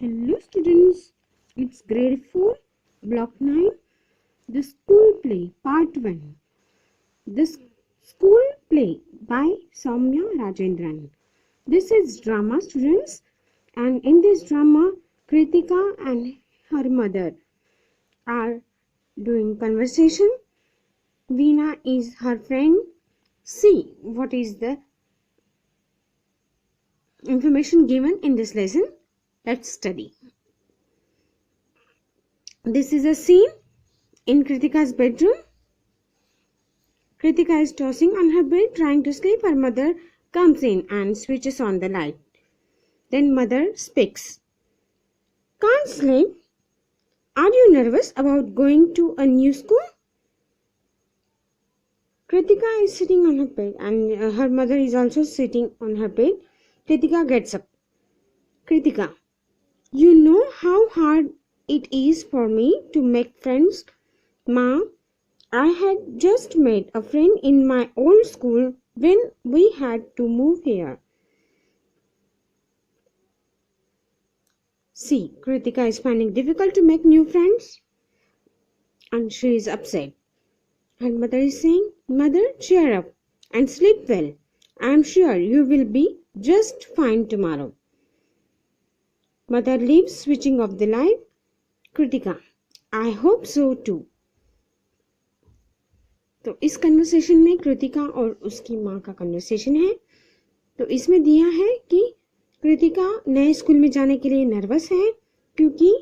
Hello students, it's grade 4, block 9, the school play part 1. The school play by Soumya Rajendran. This is drama students, and in this drama Kritika and her mother are doing conversation. Veena is her friend. See what is the information given in this lesson. Let's study. This is a scene in Kritika's bedroom. Kritika is tossing on her bed trying to sleep. Her mother comes in and switches on the light. Then mother speaks. Can't sleep? Are you nervous about going to a new school? Kritika is sitting on her bed and her mother is also sitting on her bed. Kritika gets up. Kritika, you know how hard it is for me to make friends? Ma, I had just made a friend in my old school when we had to move here. See, Kritika is finding difficult to make new friends and she is upset. Her mother is saying, Mother, cheer up and sleep well. I am sure you will be just fine tomorrow. Mother leaves, switching off the light. Kritika, I hope so too. तो इस conversation में कृतिका और उसकी माँ का conversation है. तो इसमें दिया है कि कृतिका नए स्कूल में जाने के लिए नर्वस है क्योंकि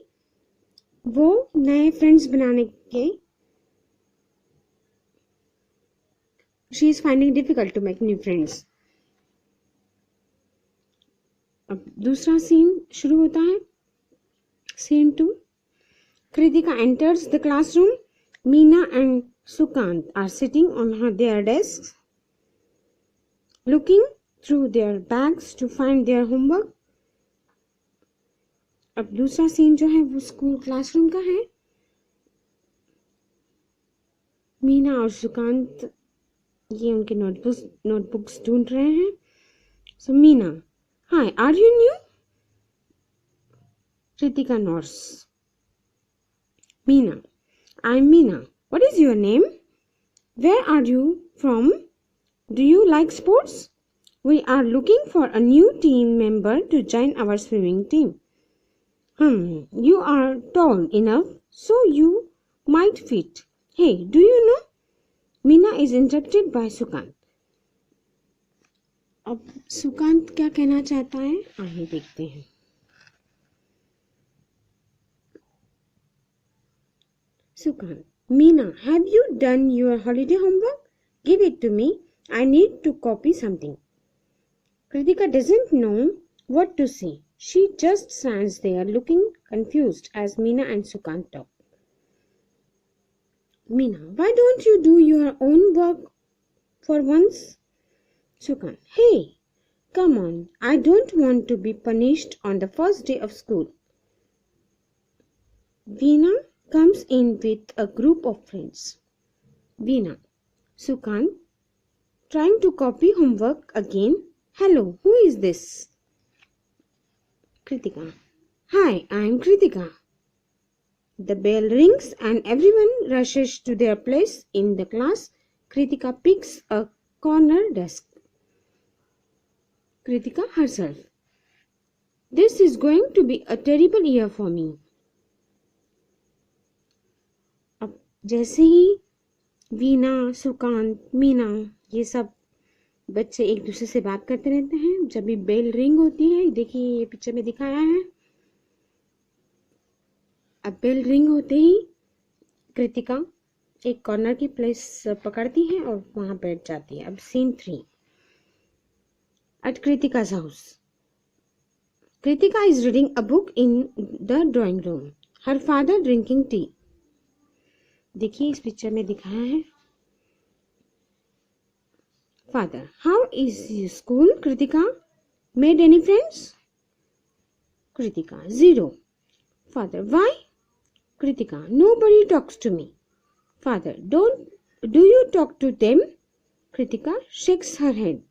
वो नए फ्रेंड्स बनाने के she is finding difficult to make new friends. अब दूसरा सीन शुरू होता है. Scene 2. Kritika enters the classroom. Meena and Sukant are sitting on their desks, looking through their bags to find their homework. अब दूसरा सीन जो है वो स्कूल क्लासरूम का है. मीना और सुकांत ये उनके नोटबुक्स ढूंढ रहे हैं. So Meena, hi, are you new? Kritika nods. Meena, I'm Meena. What is your name? Where are you from? Do you like sports? We are looking for a new team member to join our swimming team. You are tall enough, so you might fit. Hey, do you know? Meena is interrupted by Sukant. अब सुकांत क्या कहना चाहता है आइए देखते हैं. Sukant, Meena, have you done your holiday homework? Give it to me. I need to copy something. Kritika doesn't know what to say. She just stands there looking confused as Meena and Sukant talk. Meena, why don't you do your own work for once? Sukant, hey, come on. I don't want to be punished on the first day of school. Veena comes in with a group of friends. Veena, Sukant, trying to copy homework again. Hello, who is this? Kritika, hi, I am Kritika. The bell rings and everyone rushes to their place in the class. Kritika picks a corner desk. Kritika herself. This is going to be a terrible year for me. अब जैसे ही वीना, सुकांत, मीना ये सब बच्चे एक दूसरे से बात करते रहते हैं. जब भी बेल रिंग होती है, देखिए ये पिक्चर में दिखाया है. अब बेल रिंग होते ही कृतिका एक कॉर्नर की प्लेस पकड़ती है और वहां बैठ जाती है. अब scene 3. At Kritika's house. Kritika is reading a book in the drawing room. Her father drinking tea. देखिए इस पिक्चर में दिखाया है. Father, how is your school, Kritika? Made any friends? Kritika, 0. Father, why? Kritika, nobody talks to me. Father, do you talk to them? Kritika shakes her head.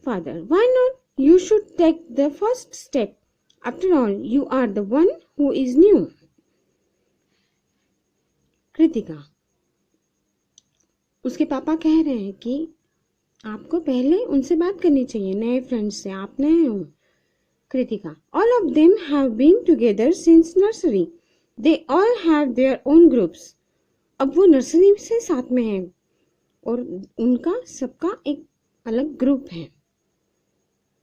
Father, why not? You should take the first step. After all you are the one who is new. Kritika, उसके पापा कह रहे हैं कि आपको पहले उनसे बात करनी चाहिए, नए फ्रेंड्स से, आप नए हो। Kritika, all of them have been together since nursery, they all have their own groups. अब वो नर्सरी से साथ में है और उनका सबका एक अलग ग्रुप है।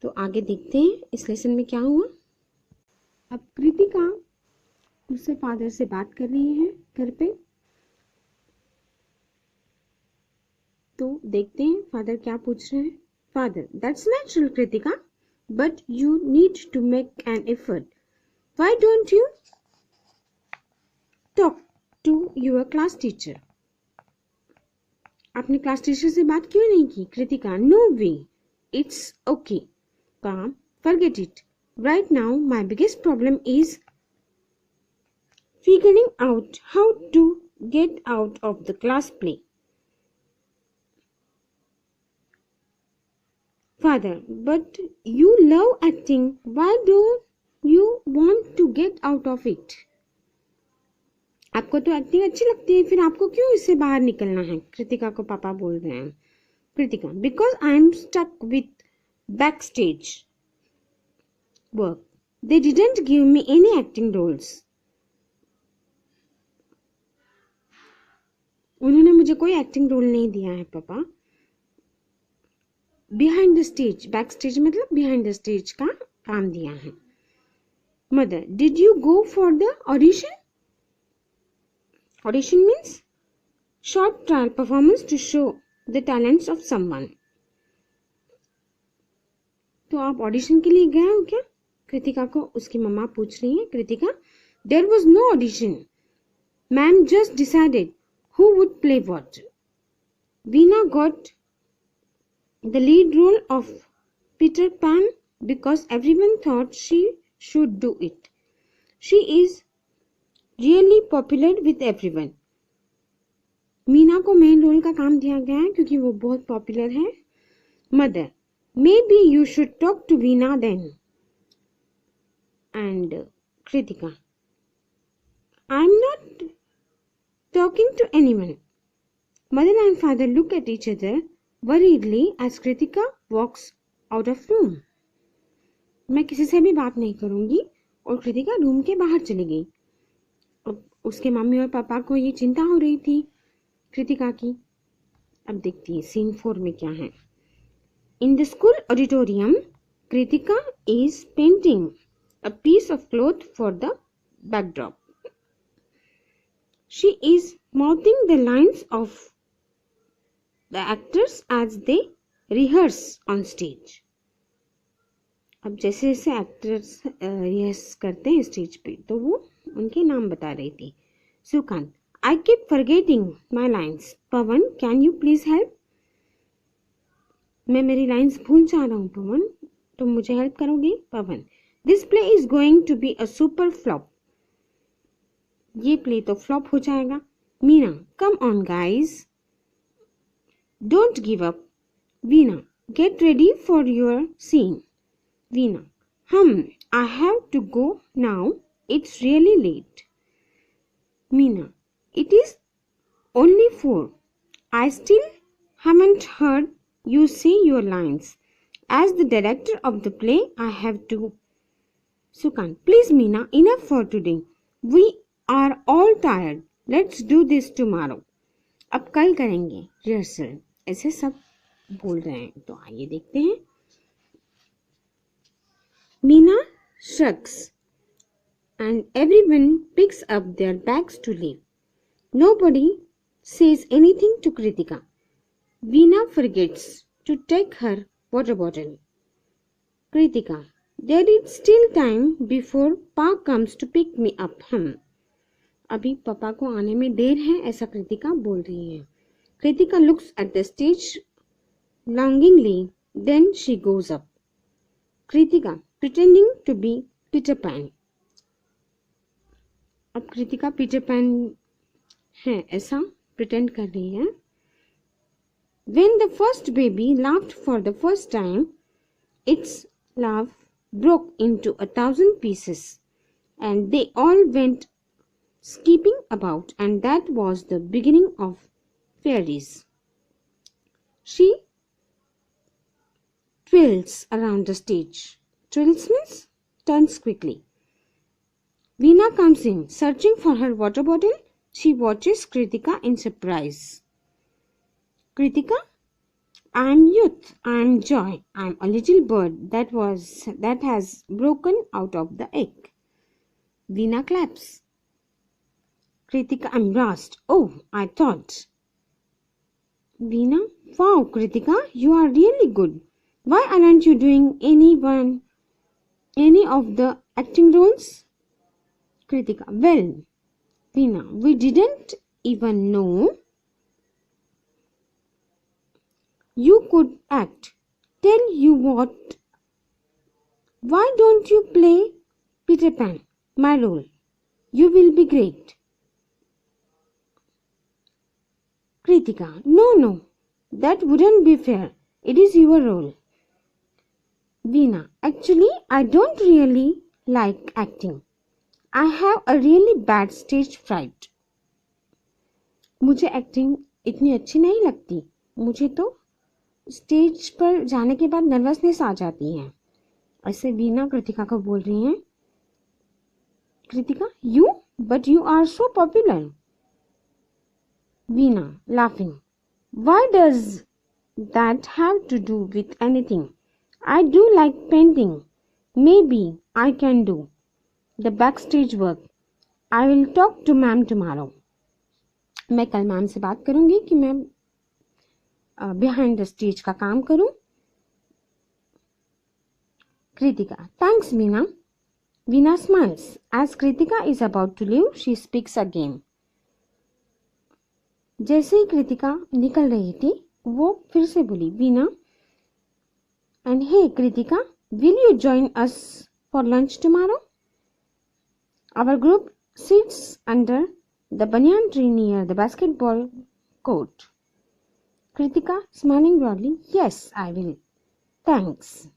तो आगे देखते हैं इस लेसन में क्या हुआ। अब कृतिका उससे फादर से बात कर रही है घर पे। तो देखते हैं फादर क्या पूछ रहे हैं। Father, that's natural Kritika, but you need to make an effort. Why don't you talk to your class teacher? आपने क्लास टीचर से बात क्यों नहीं की? Kritika, no way, it's okay, calm, forget it. Right now my biggest problem is figuring out how to get out of the class play. Father, but you love acting. Why don't you want to get out of it? आपको तो acting अच्छी लगती है, फिर आपको क्यों इससे बाहर निकलना है? कृतिका को पापा बोल रहे हैं। Kritika, because I am stuck with backstage work. They didn't give me any acting roles. उन्होंने मुझे कोई एक्टिंग रोल नहीं दिया है पापा। Behind the stage, backstage मतलब बिहाइंड द स्टेज का काम दिया है। Mother, did you go for the audition? Audition means short trial performance to show the talents of someone. तो आप ऑडिशन के लिए गए हो क्या? कृतिका को उसकी मम्मा पूछ रही है। Kritika, there was no audition, ma'am just decided who would play what. Veena got the lead role of Peter Pan because everyone thought she should do it. She is really popular with everyone. Meena को main role का काम दिया गया है क्योंकि वो बहुत popular है। Mother, maybe you should talk to Veena then. And Kritika, I'm not talking to anyone. Mother and father look at each other worriedly as Kritika walks out of room. मैं किसी से भी बात नहीं करूंगी, और कृतिका रूम के बाहर चली गई। अब उसके मम्मी और पापा को ये चिंता हो रही थी कृतिका की। अब देखती है सीन 4 में क्या है। In the school auditorium, Kritika is painting a piece of cloth for the backdrop. She is mouthing the lines of the actors as they rehearse on stage. अब जैसे जैसे एक्टर्स रिहर्स करते हैं स्टेज पे तो वो उनके नाम बता रही थी। Sukanta, I keep forgetting my lines. Pawan, can you please help? मैं मेरी लाइंस भूल जा रहा हूँ पवन, तुम मुझे हेल्प करोगे? पवन, This play is going to be a super flop. ये प्ले तो फ्लॉप हो जाएगा। Meena, come on guys, don't give up. Veena, get ready for your scene. Veena, I have to go now, it's really late. Meena, it is only 4, I still haven't heard you say your lines. As the director of the play, I have to. Sukant, please Meena, enough for today. We are all tired. Let's do this tomorrow. अब कल करेंगे rehearsal, ऐसे सब बोल रहे हैं। तो आइए देखते हैं। Meena shrugs and everyone picks up their bags to leave. Nobody says anything to Kritika. Veena forgets to take her water bottle. Kritika, there is still time before Pa comes to pick me up. अभी पापा को आने में देर है, ऐसा कृतिका बोल रही है। Kritika looks at the stage longingly, then she goes up. Kritika pretending to be Peter Pan. अब कृतिका पीटर पैन है ऐसा pretend कर रही है। When the first baby laughed for the first time, its laugh broke into 1,000 pieces, and they all went skipping about, and that was the beginning of fairies. She twirls around the stage. Twirls means turns quickly. Veena comes in, searching for her water bottle. She watches Kritika in surprise. Kritika, I am youth, I am joy, I am a little bird that has broken out of the egg. Veena claps. Kritika, I am lost. Oh, I thought. Veena, wow, Kritika, you are really good. Why aren't you doing any of the acting roles? Kritika, well, Veena, we didn't even know you could act. Tell you what, why don't you play Peter Pan, my role? You will be great. Kritika, no, that wouldn't be fair. It is your role. Veena, actually, I don't really like acting. I have a really bad stage fright. मुझे acting इतनी अच्छी नहीं लगती. मुझे तो stage पर जाने के बाद नर्वसनेस आ जाती है. ऐसे वीना कृतिका को बोल रही हैं. Kritika, but you are so popular. Veena, laughing. Why does that have to do with anything? I do like painting. Maybe I can do the backstage work. I will talk to ma'am tomorrow. मैं कल ma'am से बात करूंगी कि मैं behind the stage का काम करूं. Kritika, thanks Veena. Veena smiles. As Kritika is about to leave, she speaks again. जैसे ही कृतिका निकल रही थी, वो फिर से बोली, Veena, and hey Kritika, will you join us for lunch tomorrow? Our group sits under the banyan tree near the basketball court. Kritika, smiling broadly, yes, I will. Thanks.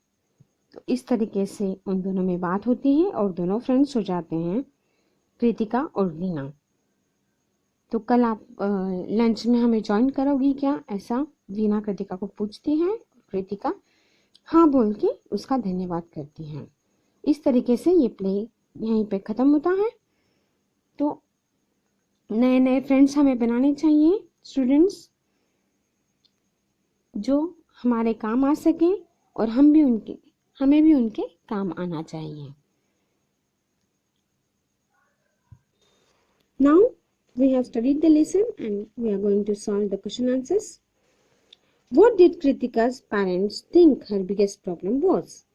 तो इस तरीके से उन दोनों में बात होती है और दोनों फ्रेंड्स हो जाते हैं, कृतिका और वीना. तो कल आप लंच में हमें ज्वाइन करोगी क्या, ऐसा वीना कृतिका को पूछती है. कृतिका हाँ बोल के उसका धन्यवाद करती हैं. इस तरीके से ये प्ले यहीं पे ख़त्म होता है. तो नए नए फ्रेंड्स हमें बनाने चाहिए स्टूडेंट्स, जो हमारे काम आ सकें और हमें भी उनके काम आना चाहिए. Now we have studied the lesson and we are going to solve the question answers. What did Kritika's parents think her biggest problem was?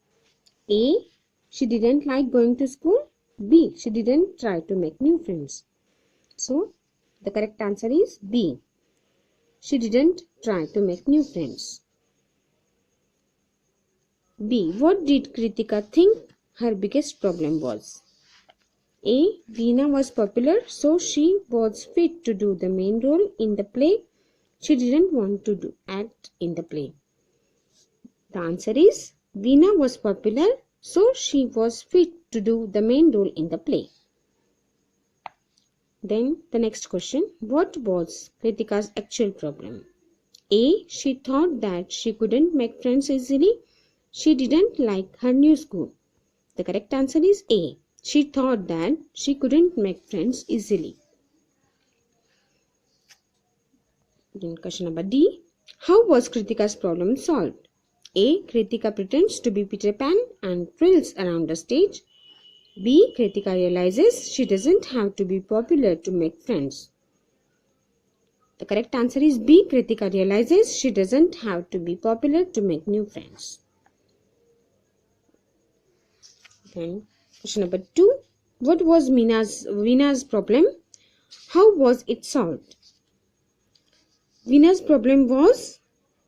A. She didn't like going to school. B. She didn't try to make new friends. So the correct answer is B. She didn't try to make new friends. B. What did Kritika think her biggest problem was? A. Veena was popular, so she was fit to do the main role in the play. She didn't want to act in the play. The answer is Veena was popular, so she was fit to do the main role in the play. Then the next question, what was Kritika's actual problem? A. She thought that she couldn't make friends easily. She didn't like her new school. The correct answer is A. She thought that she couldn't make friends easily. Then question number D. How was Kritika's problem solved? A. Kritika pretends to be Peter Pan and twirls around the stage. B. Kritika realizes she doesn't have to be popular to make friends. The correct answer is B. Kritika realizes she doesn't have to be popular to make new friends. Then question number 2. What was Veena's problem? How was it solved? Veena's problem was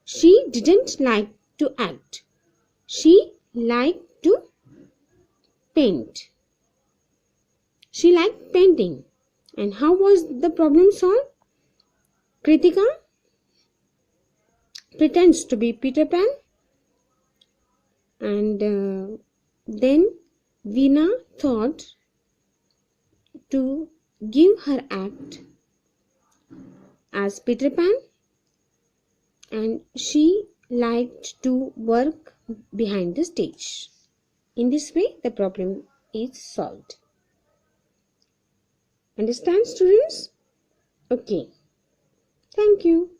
she didn't like to act. She liked to paint. She liked painting. And how was the problem solved? Kritika pretends to be Peter Pan and Then Veena thought to give her act as Peter Pan, and she liked to work behind the stage. In this way, the problem is solved. Understand, students? Okay. Thank you.